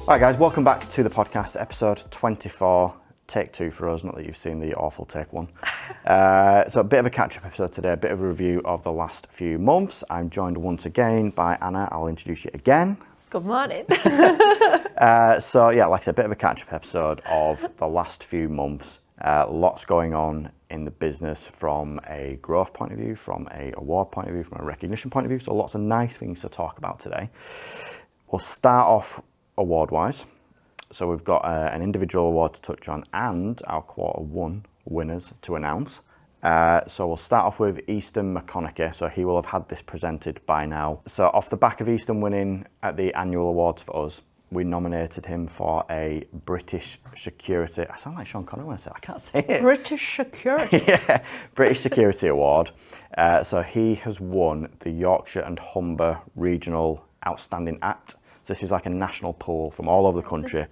Alright guys, welcome back to the podcast, episode 24, take 2 for us, not that you've seen the awful take 1. So a bit of a catch-up episode today, a bit of a review of the last few months. I'm joined once again by Anna. I'll introduce you again. Good morning. So yeah, like I said, a bit of a catch-up episode of the last few months. Lots going on in the business from a growth point of view, from a award point of view, from a recognition point of view. So lots of nice things to talk about today. We'll start off award-wise. So we've got an individual award to touch on and our Q1 winners to announce. So we'll start off with Easton McConaughey. So he will have had this presented by now. So off the back of Easton winning at the annual awards for us, we nominated him for a British Security. I sound like Sean Connery when I say it. I can't say it. British Security. Yeah, British Security Award. So he has won the Yorkshire and Humber Regional Outstanding Act. So this is like a national pool from all over the country.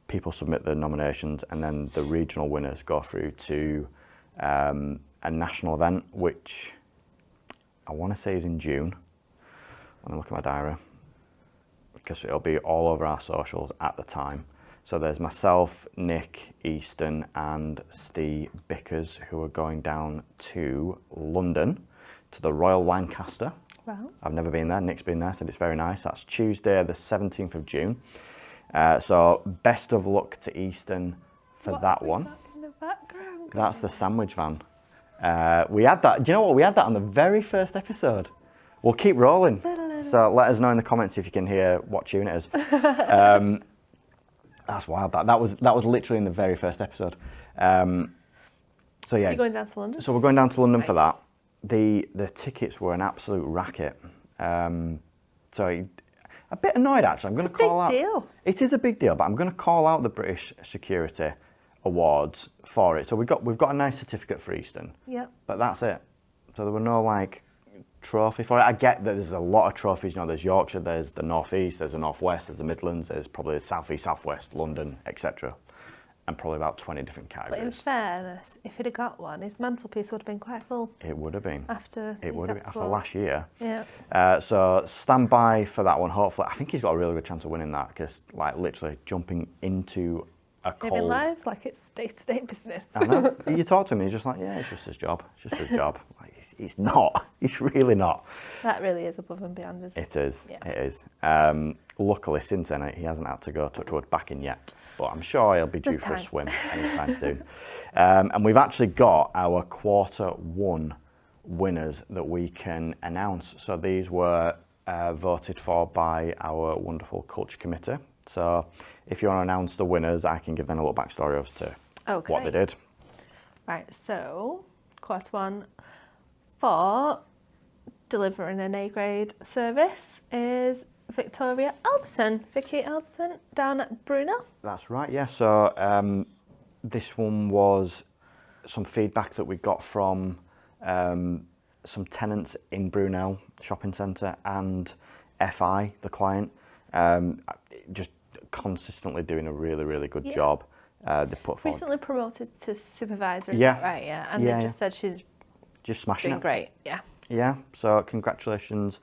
People submit their nominations and then the regional winners go through to a national event, which I want to say is in June. Let me look at my diary, because it'll be all over our socials at the time. So there's myself, Nick, Easton and Steve Bickers who are going down to London to the Royal Lancaster. Wow. I've never been there. Nick's been there, said it's very nice. That's Tuesday the 17th of June. So best of luck to Easton for that one. In the background, that's the sandwich van. We had that. Do you know what? We had that on the very first episode. We'll keep rolling. So let us know in the comments if you can hear what tune it is. That's wild. That was literally in the very first episode. So yeah. So you're going down to London? So we're going down to London for that. The tickets were an absolute racket. So a bit annoyed actually. I'm going to call out. It's a big deal. It is a big deal, but I'm going to call out the British Security Awards for it. So we've got a nice certificate for Easton. Yeah. But that's it. So there were no like trophy for it. I get that there's a lot of trophies. You know, there's Yorkshire, there's the North East, there's the North West, there's the Midlands, there's probably the South East, South West, London, etc. And probably about 20 different categories. But in fairness, if he'd have got one, his mantelpiece would have been quite full. It would have been. After last year. Yeah. So stand by for that one. Hopefully, I think he's got a really good chance of winning that because, like, literally jumping into a Saving lives like it's day-to-day business. I know. You talk to him, he's just like, yeah, it's just his job. It's just his job. Like, he's not. He's really not. That really is above and beyond, isn't it? It is. Yeah. It is. Luckily, since then, he hasn't had to go touch wood back in yet. But I'm sure he'll be due for a swim anytime soon. And we've actually got our Q1 winners that we can announce. So these were voted for by our wonderful culture committee. So if you want to announce the winners, I can give them a little backstory as to what they did. Right, so Q1 for delivering an A-grade service is Victoria Alderson, Vicky Alderson, down at Brunel. That's right, yeah. So this one was some feedback that we got from some tenants in Brunel Shopping Centre and FI, the client, just consistently doing a really, really good job. They put forward. Recently promoted to supervisor, right? Yeah, and they just said she's just smashing doing great. Yeah. Yeah. So congratulations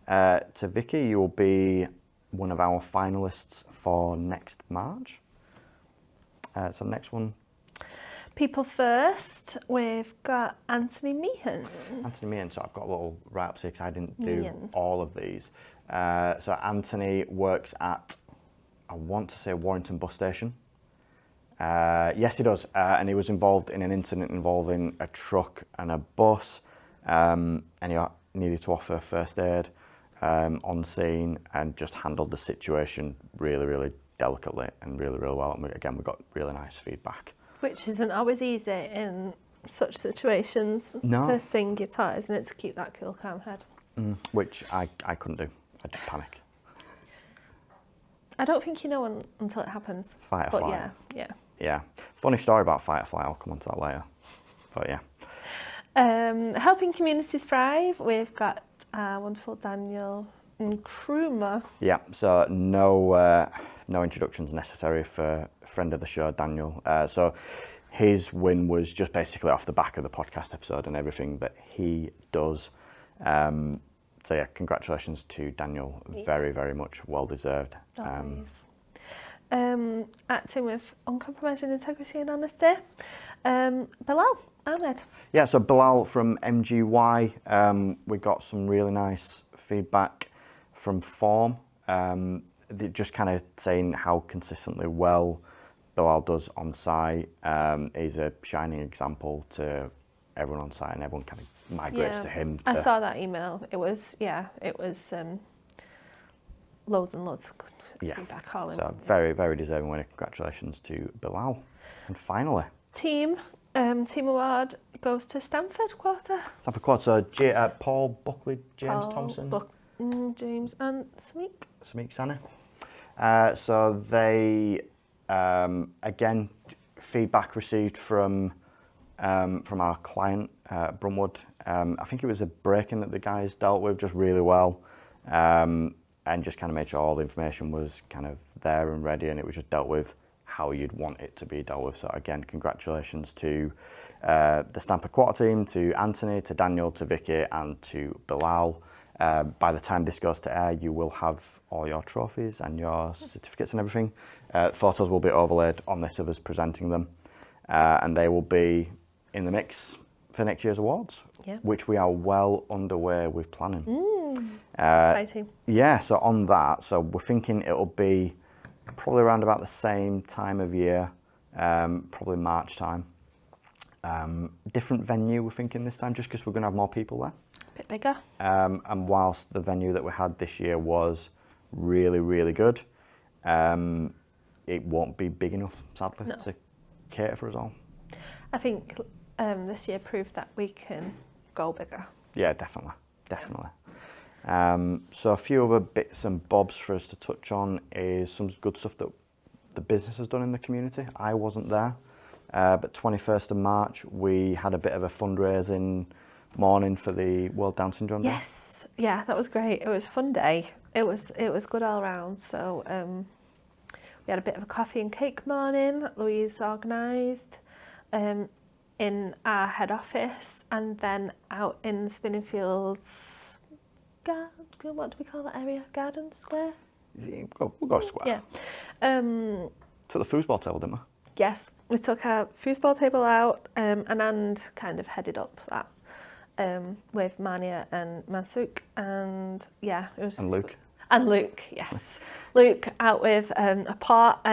to Vicky. You will be one of our finalists for next March. So next one. People first, we've got Anthony Meehan. Anthony Meehan, so I've got a little write-up here because I didn't do all of these. So Anthony works at, I want to say, Warrington Bus Station. Yes, he does. And he was involved in an incident involving a truck and a bus. And he needed to offer first aid on scene and just handled the situation really, really delicately and really, really well. And we got really nice feedback. Which isn't always easy in such situations. It's the first thing you're taught, isn't it, to keep that cool, calm head. Which I couldn't do. I'd just panic. I don't think you know until it happens. Fight or flight. Yeah. Funny story about fight or flight. I'll come on to that later. But yeah. Helping communities thrive. We've got wonderful Daniel Nkrumah. Yeah. So no introductions necessary for a friend of the show, Daniel. So his win was just basically off the back of the podcast episode and everything that he does. So yeah, congratulations to Daniel. Very, very much well deserved. acting with uncompromising integrity and honesty. Bilal Ahmed. Yeah, so Bilal from MGY, we got some really nice feedback from Form. Just kind of saying how consistently well Bilal does on site. He's a shining example to everyone on site, and everyone kind of migrates to him. I saw that email. It was loads and loads of good feedback. So very, very deserving winner. Congratulations to Bilal. And finally, team award goes to Stanford Quarter. Stanford Quarter. So Paul Buckley, James Thompson, James and Smeek Sani. So they again, feedback received from our client, Brumwood. I think it was a break-in that the guys dealt with just really well, and just kind of made sure all the information was kind of there and ready, and it was just dealt with how you'd want it to be dealt with. So again, congratulations to the Stanford Quarter team, to Anthony, to Daniel, to Vicky, and to Bilal. By the time this goes to air, you will have all your trophies and your certificates and everything. Photos will be overlaid on this of us presenting them, and they will be in the mix for next year's awards, which we are well underway with planning. Exciting. Yeah, so on that, so we're thinking it'll be probably around about the same time of year, probably March time. Different venue we're thinking this time, just because we're going to have more people there. A bit bigger. And whilst the venue that we had this year was really, really good, it won't be big enough, sadly, to cater for us all. I think this year proved that we can go bigger. Yeah, definitely. So a few other bits and bobs for us to touch on is some good stuff that the business has done in the community. I wasn't there, but 21st of March, we had a bit of a fundraising morning for the World Down Syndrome Day. Yes, yeah, that was great. It was a fun day. It was good all round. So we had a bit of a coffee and cake morning that Louise organised in our head office, and then out in Spinningfields, what do we call that area? Garden Square? We'll go square. Yeah. Took the foosball table, didn't we? Yes, we took our foosball table out, and kind of headed up that with Mania and Mansuk, and it was. And Luke. And Luke, yes. Luke out with a pot,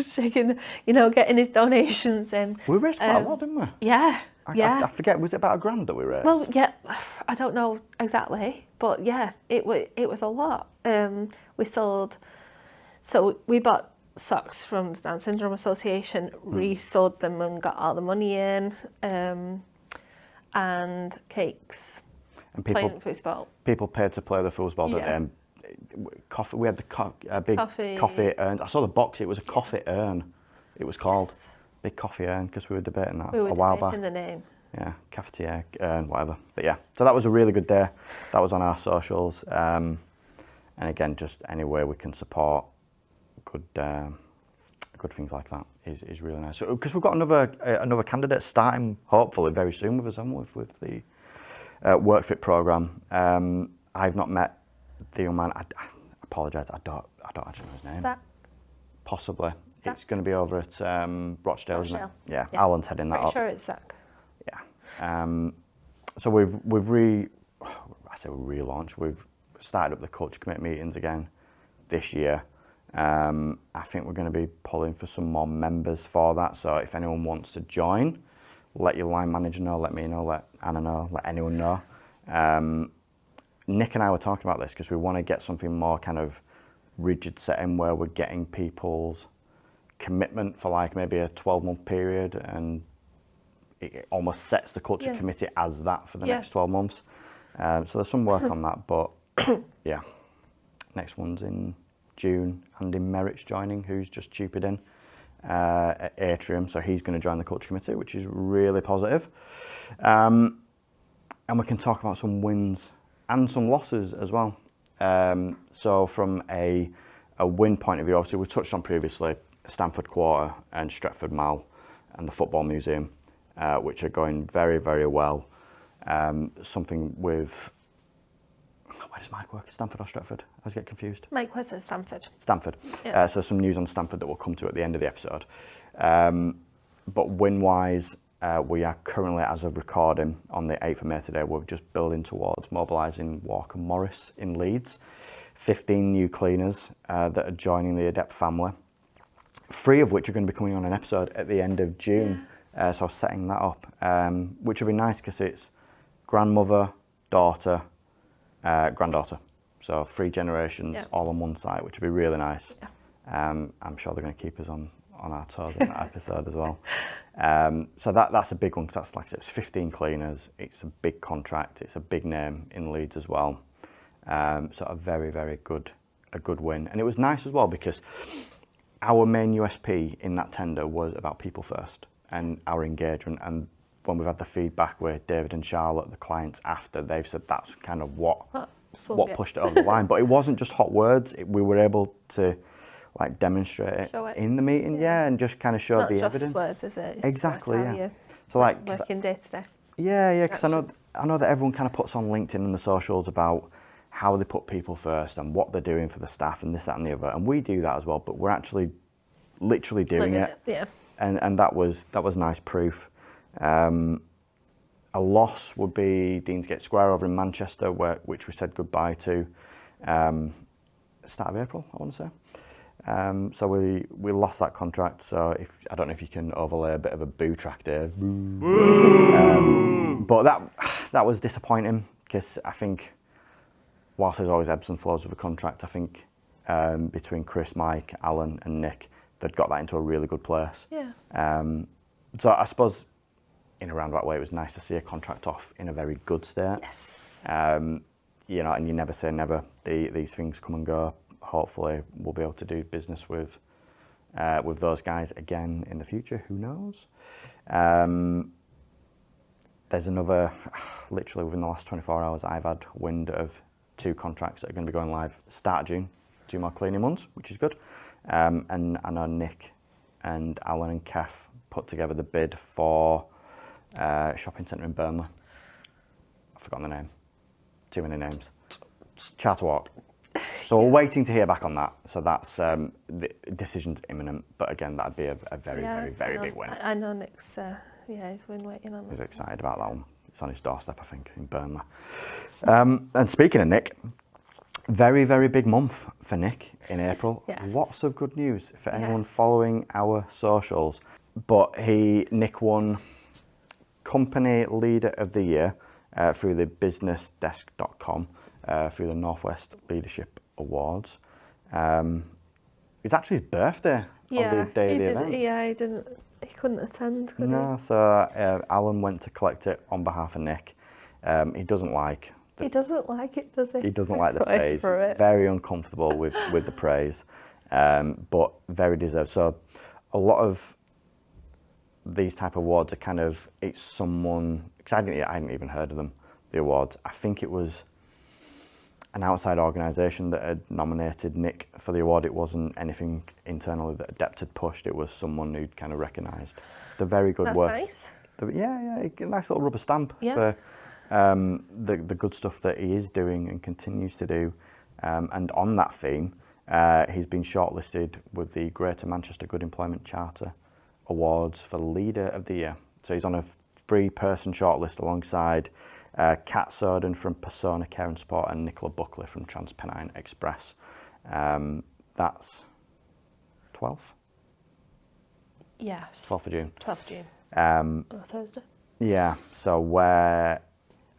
shaking, getting his donations in. We raised quite a lot, didn't we? Yeah. I forget, was it about $1,000 that we raised? Well, yeah, I don't know exactly, but yeah, it was a lot. We bought socks from the Down Syndrome Association, resold them and got all the money in, and cakes. And playing foosball. People paid to play the foosball. Yeah. Coffee. We had the big coffee urn. I saw the box. It was a coffee urn. It was called big coffee urn, because we were debating that a while back. We were debating the name. Yeah, cafetiere urn, whatever. But yeah, so that was a really good day. That was on our socials. And again, just any way we can support good things like that is really nice. Because we've got another candidate starting hopefully very soon with us, haven't we, with the WorkFit programme. I've not met the young man. I apologise. I don't actually know his name. Zach. Possibly. Zach. It's going to be over at Rochdale, isn't it? Yeah. Yeah. Alan's heading that up. Pretty sure it's Zach. Yeah. So we've relaunched. We've started up the culture committee meetings again this year. I think we're going to be pulling for some more members for that. So if anyone wants to join, let your line manager know, let me know, let Anna know, let anyone know. Nick and I were talking about this because we want to get something more kind of rigid setting where we're getting people's commitment for like maybe a 12-month period, and it almost sets the culture committee as that for the next 12 months. So there's some work on that, but yeah. Next one's in June. Andy Merritt's joining, who's just stupid in at Atrium, so he's going to join the culture committee, which is really positive. And we can talk about some wins and some losses as well. So from a win point of view, obviously we touched on previously Stanford Quarter and Stretford Mall and the Football Museum, which are going very, very well. Something with, where does Mike work? Stanford or Stratford? I always get confused. Mike was at Stanford. Stanford. Yeah. So some news on Stanford that we'll come to at the end of the episode. But win-wise, we are currently, as of recording, on the 8th of May today, we're just building towards mobilising Walker Morris in Leeds. 15 new cleaners that are joining the Adept family. 3 of which are going to be coming on an episode at the end of June. So setting that up, which will be nice because it's grandmother, daughter, granddaughter. So 3 generations all on one site, which will be really nice. Yeah. I'm sure they're going to keep us on our toes in that episode as well. So that's a big one because that's, like I said, it's 15 cleaners. It's a big contract. It's a big name in Leeds as well. So a very, very good win. And it was nice as well because our main USP in that tender was about people first and our engagement. And when we've had the feedback with David and Charlotte, the clients after, they've said that's kind of what pushed it over the line. But it wasn't just hot words. We were able to like demonstrate it in the meeting, and just kind of show the evidence. It's not just words, is it? It's exactly, yeah. So like working day to day. Yeah, because I know that everyone kind of puts on LinkedIn and the socials about how they put people first and what they're doing for the staff and this, that, and the other, and we do that as well. But we're actually literally doing it. Yeah. And that was nice proof. A loss would be Deansgate Square over in Manchester, which we said goodbye to start of April, I want to say. So we lost that contract. So I don't know if you can overlay a bit of a boo track there. But that was disappointing because I think whilst there's always ebbs and flows of a contract, I think between Chris, Mike, Alan and Nick, they'd got that into a really good place. Yeah. So I suppose in a roundabout way, it was nice to see a contract off in a very good state. Yes. And you never say never. These things come and go. Hopefully, we'll be able to do business with those guys again in the future. Who knows? There's another, literally within the last 24 hours, I've had wind of 2 contracts that are going to be going live start of June, 2 more cleaning ones, which is good. And I know Nick and Alan and Kev put together the bid for a shopping centre in Burnley. I've forgotten the name. Too many names. Charter Walk. So we're waiting to hear back on that. So that's the decision's imminent. But again, that'd be a very, very big win. I know Nick's. He's been waiting on that. He's excited about that one. It's on his doorstep, I think, in Burnley. And speaking of Nick, very, very big month for Nick in April. Yes. Lots of good news for anyone following our socials. But Nick won Company Leader of the Year through the businessdesk.com through the Northwest Leadership Awards. It's actually his birthday on the day of the event. Yeah, he couldn't attend, could he? No, so Alan went to collect it on behalf of Nick. He doesn't like he doesn't like it, does he? He doesn't like the praise. He's very uncomfortable with the praise, but very deserved. So a lot of these type of awards are kind of, it's someone, because I hadn't even heard of them, the awards. I think it was an outside organisation that had nominated Nick for the award. It wasn't anything internally that Adept had pushed. It was someone who'd kind of recognised the very good work. That's nice. Yeah, nice little rubber stamp for the good stuff that he is doing and continues to do. And on that theme, he's been shortlisted with the Greater Manchester Good Employment Charter Awards for Leader of the Year. So he's on a 3-person shortlist alongside Kat Soden from Persona Care and Sport and Nicola Buckley from Transpennine Express. That's 12th? Yes. 12th of June. 12th of June. On Thursday. Yeah, so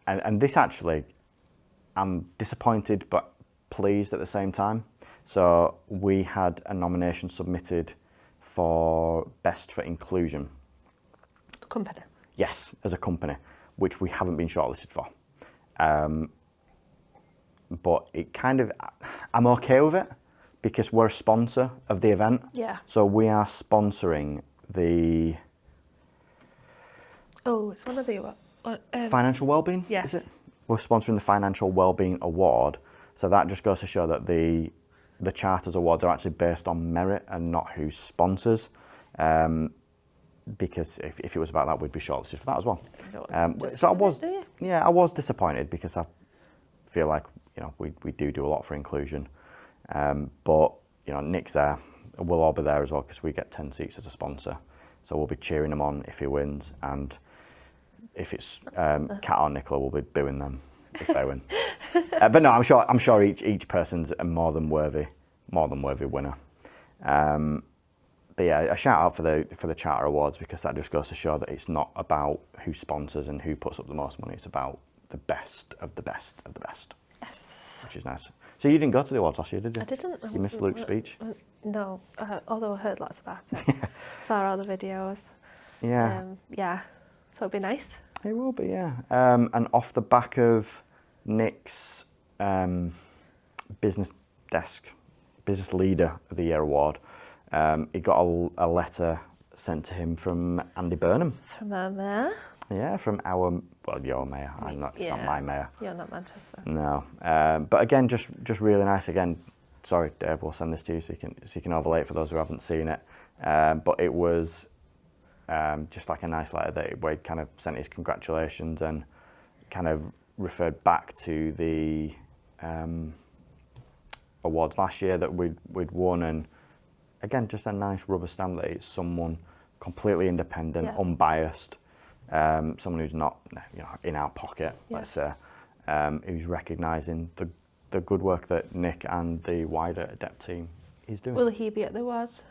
and this actually, I'm disappointed but pleased at the same time. So we had a nomination submitted for Best for Inclusion. Company. Yes, as a company, which we haven't been shortlisted for. But it kind of, I'm okay with it because we're a sponsor of the event. Yeah. So we are sponsoring the... Oh, it's one of the... Financial Wellbeing? Yes. Is it? We're sponsoring the Financial Wellbeing Award. So that just goes to show that the Charters Awards are actually based on merit and not who sponsors. Because if it was about that, we'd be shortlisted for that as well. So I was disappointed because I feel like we do a lot for inclusion. But Nick's there. We'll all be there as well because we get 10 seats as a sponsor. So we'll be cheering him on if he wins, and if it's Kat or Nicola, we'll be booing them if they win. But no, I'm sure each person's a more than worthy winner. But yeah, a shout out for the Charter Awards, because that just goes to show that it's not about who sponsors and who puts up the most money. It's about the best of the best of the best. Yes. Which is nice. So you didn't go to the awards last year, did you? I didn't. You missed Luke's speech? No, although I heard lots about it. Saw all the videos. Yeah. Yeah, so it'll be nice. It will be, yeah. And off the back of Nick's business leader of the year award, he got a letter sent to him from Andy Burnham. From our mayor? Yeah, from your mayor. It's not my mayor. You're not Manchester. No. But again, just really nice. Again, sorry, Dave, we'll send this to you so you can overlay it for those who haven't seen it. But it was just like a nice letter where he kind of sent his congratulations and kind of referred back to the awards last year that we'd won, and again, just a nice rubber stamp that it's someone completely independent, unbiased, someone who's not in our pocket, let's say, who's recognising the good work that Nick and the wider Adept team is doing. Will he be at the awards?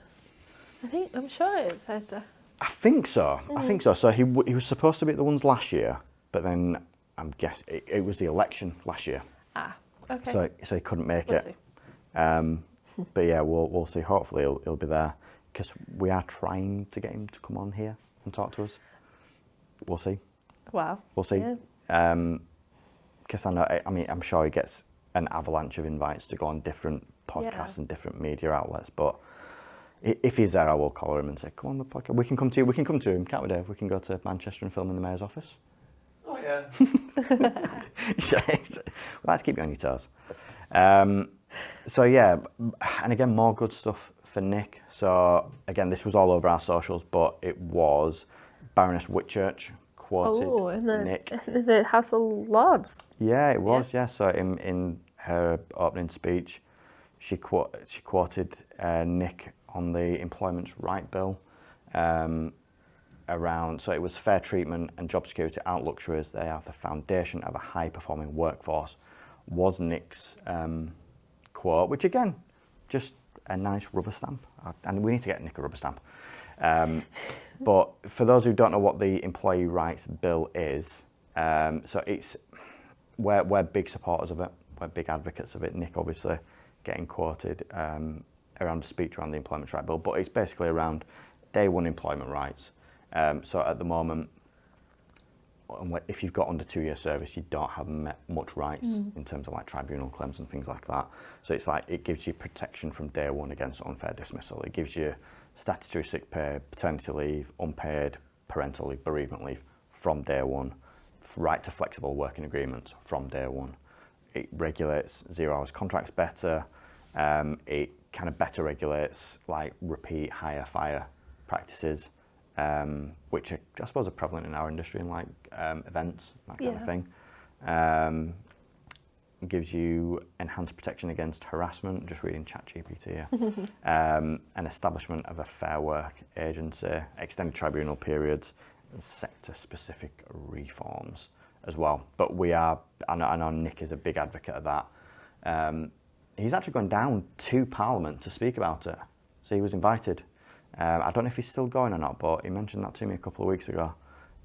I'm sure it says that. I think so. So he was supposed to be at the ones last year, but then I'm guessing it was the election last year. Ah, okay. So he couldn't make We'll it. But yeah, we'll see. Hopefully he'll be there, because we are trying to get him to come on here and talk to us. We'll see. Wow. We'll see. Yeah. Because I'm sure he gets an avalanche of invites to go on different podcasts and different media outlets. But if he's there, I will call him and say, "Come on the podcast. We can come to you. We can come to him, can't we, Dave? We can go to Manchester and film in the mayor's office." Oh yeah. Yes. Well, let's keep you on your toes. So yeah, and again, more good stuff for Nick. So again, this was all over our socials, but it was Baroness Whitchurch quoted Nick. In the House of Lords. Yeah, it was. Yeah. So in her opening speech, she quoted Nick on the Employment's Right Bill. So it was fair treatment and job security aren't luxuries, they are the foundation of a high performing workforce, was Nick's quote, which again, just a nice rubber stamp. And we need to get Nick a rubber stamp. But for those who don't know what the Employee Rights Bill is, so we're big supporters of it, we're big advocates of it. Nick obviously getting quoted around a speech around the Employment Rights Bill, but it's basically around day one employment rights. So at the moment, if you've got under 2 year service, you don't have much rights in terms of like tribunal claims and things like that. So it's like it gives you protection from day one against unfair dismissal. It gives you statutory sick pay, paternity leave, unpaid parental leave, bereavement leave from day one, right to flexible working agreements from day one. It regulates 0 hours contracts better. It kind of better regulates like repeat hire fire practices. Which are, I suppose, are prevalent in our industry, in like events, that kind of thing. It gives you enhanced protection against harassment, just reading ChatGPT here. An establishment of a fair work agency, extended tribunal periods, and sector-specific reforms as well. But I know Nick is a big advocate of that. He's actually gone down to Parliament to speak about it. So he was invited. I don't know if he's still going or not, but he mentioned that to me a couple of weeks ago,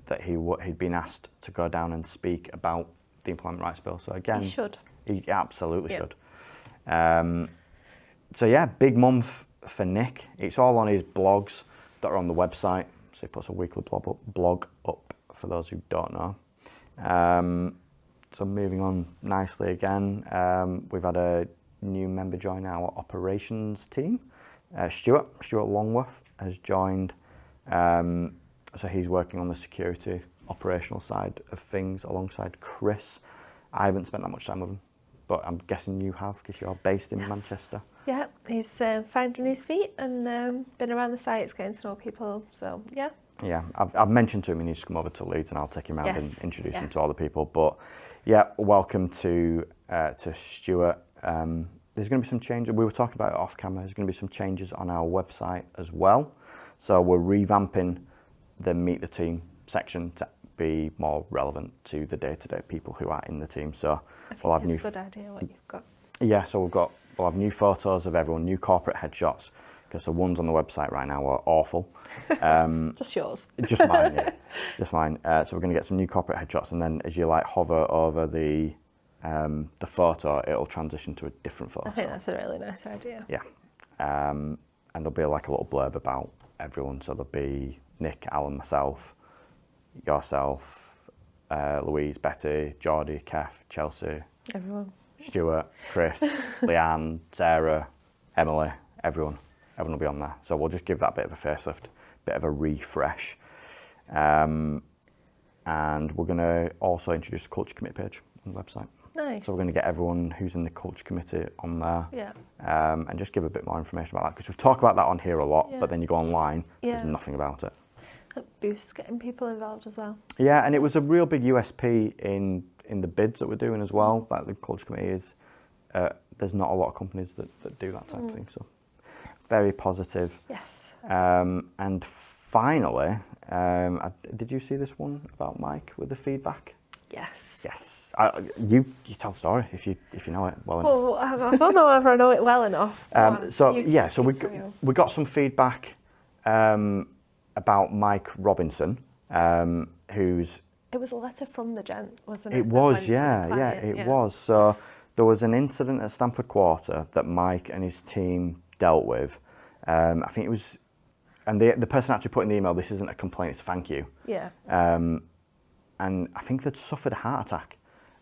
that he'd been asked to go down and speak about the Employment Rights Bill. So again, he should. He absolutely should. So yeah, big month for Nick. It's all on his blogs that are on the website. So he puts a weekly blog up for those who don't know. So moving on nicely again, we've had a new member join our operations team. Stuart Longworth has joined, so he's working on the security operational side of things alongside Chris. I haven't spent that much time with him, but I'm guessing you have because you're based in Manchester. Yeah, he's finding his feet and been around the sites, getting to know people, so yeah. Yeah, I've mentioned to him he needs to come over to Leeds and I'll take him around and introduce him to all the people. But yeah, welcome to to Stuart. There's going to be some changes. We were talking about it off camera. There's going to be some changes on our website as well. So we're revamping the Meet the Team section to be more relevant to the day-to-day people who are in the team. So we'll have it's a good idea what you've got. Yeah, so we'll have new photos of everyone, new corporate headshots, because the ones on the website right now are awful. Just yours. Just mine, yeah. Just mine. So we're going to get some new corporate headshots, and then as you like hover over the photo, it'll transition to a different photo. I think that's a really nice idea. Yeah. And there'll be like a little blurb about everyone. So there'll be Nick, Alan, myself, yourself, Louise, Betty, Geordie, Kev, Chelsea, Everyone. Stuart, Chris, Leanne, Sarah, Emily, everyone will be on there. So we'll just give that bit of a facelift, bit of a refresh. And we're going to also introduce a culture committee page on the website. Nice. So we're going to get everyone who's in the culture committee on there. Yeah. And just give a bit more information about that, because we talk about that on here a lot, Yeah. but then you go online, there's Yeah. nothing about it. It boosts getting people involved as well. Yeah, and it was a real big USP in the bids that we're doing as well. Like the culture committee is, there's not a lot of companies that do that type of thing. So very positive. Yes. And finally, did you see this one about Mike with the feedback? Yes. Yes. You tell the story if you know it well enough. Well, I don't know if I know it well enough. So we got some feedback about Mike Robinson, who's. It was a letter from the gent, wasn't it? It was, yeah, it was. So there was an incident at Stamford Quarter that Mike and his team dealt with. I think it was, and the person actually put in the email, this isn't a complaint, it's a thank you. Yeah. And I think they'd suffered a heart attack,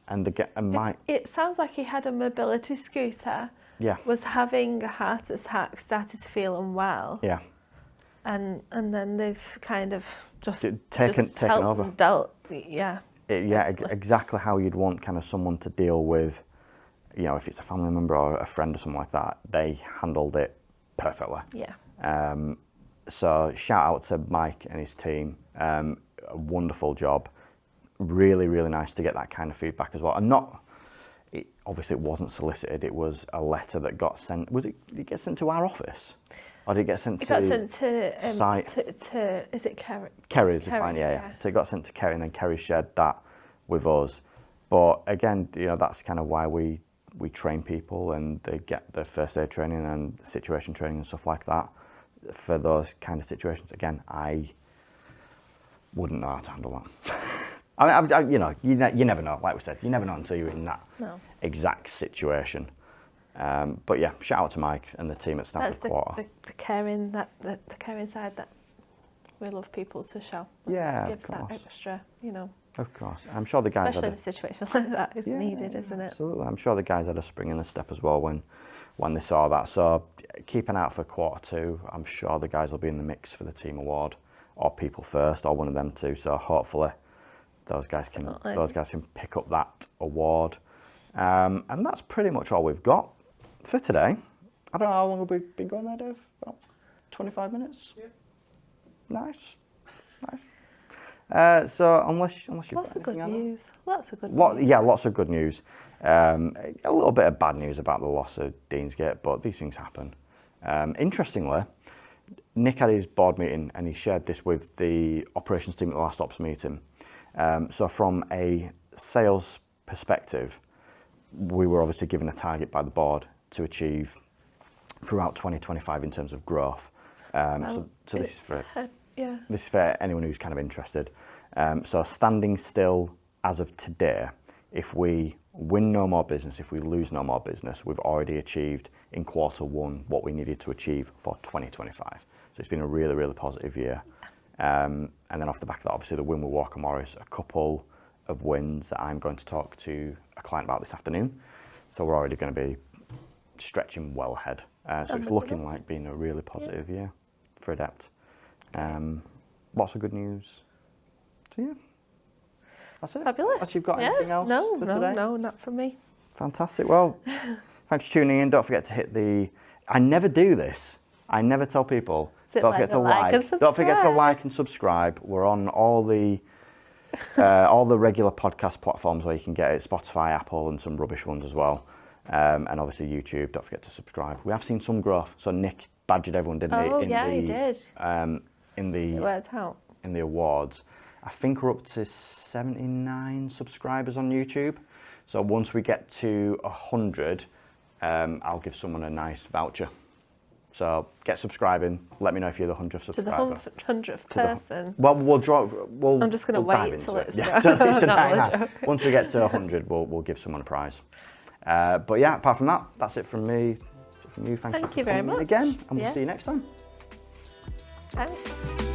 and Mike. It sounds like he had a mobility scooter. Yeah. Was having a heart attack, started to feel unwell. Yeah. And then they've kind of just taken over. Dealt. Yeah. Exactly how you'd want kind of someone to deal with, if it's a family member or a friend or something like that. They handled it perfectly. Yeah. So shout out to Mike and his team. A wonderful job. Really, really nice to get that kind of feedback as well. And obviously it wasn't solicited. It was a letter that got sent. Did it get sent to our office? Or did it get sent to... It got sent to site? Is it Kerry? Kerry's fine, yeah. So it got sent to Kerry, and then Kerry shared that with us. But again, that's kind of why we train people, and they get the first aid training and situation training and stuff like that for those kind of situations. Again, I wouldn't know how to handle that. You never know. Like we said, you never know until you're in that exact situation. But yeah, shout out to Mike and the team at Stamford Quarter. The caring side that we love people to show. Yeah, gives of course. That extra, Of course, I'm sure the guys. Especially in a situation like that is needed, isn't it? Absolutely, I'm sure the guys had a spring in the step as well when they saw that. So keep an eye out for Q2. I'm sure the guys will be in the mix for the team award, or people first, or one of them two. So hopefully those guys can pick up that award. And that's pretty much all we've got for today. I don't know how long have we been going there, Dave? About 25 minutes? Yeah. Nice. So unless you've lots got of good anything news. Lots of good news. Yeah, lots of good news. A little bit of bad news about the loss of Deansgate, but these things happen. Interestingly, Nick had his board meeting and he shared this with the operations team at the last ops meeting. So from a sales perspective, we were obviously given a target by the board to achieve throughout 2025 in terms of growth. So this is for this is for anyone who's kind of interested. So standing still as of today, if we win no more business, if we lose no more business, we've already achieved in Q1 what we needed to achieve for 2025. So it's been a really, really positive year. And then off the back of that, obviously the win with Walker Morris, a couple of wins that I'm going to talk to a client about this afternoon. So we're already going to be stretching well ahead. So it's looking like being a really positive year for Adept. Lots of good news. So yeah, that's it. Fabulous. Unless you've got anything else for today? No, not from me. Fantastic. Well, thanks for tuning in. Don't forget to hit the... I never do this. I never tell people, don't forget to like. Don't forget to like and subscribe. We're on all the all the regular podcast platforms where you can get it, Spotify, Apple, and some rubbish ones as well. And obviously YouTube, don't forget to subscribe. We have seen some growth. So Nick badgered everyone, didn't he? Oh, yeah, he did. It worked out. In the awards. I think we're up to 79 subscribers on YouTube. So once we get to 100, I'll give someone a nice voucher. So get subscribing. Let me know if you're the 100th subscriber. To the 100th person. I'm just going to wait till it's Once we get to 100, we'll give someone a prize. But yeah, apart from that, that's it from me. From you. Thank you very much again, and we'll see you next time. Thanks.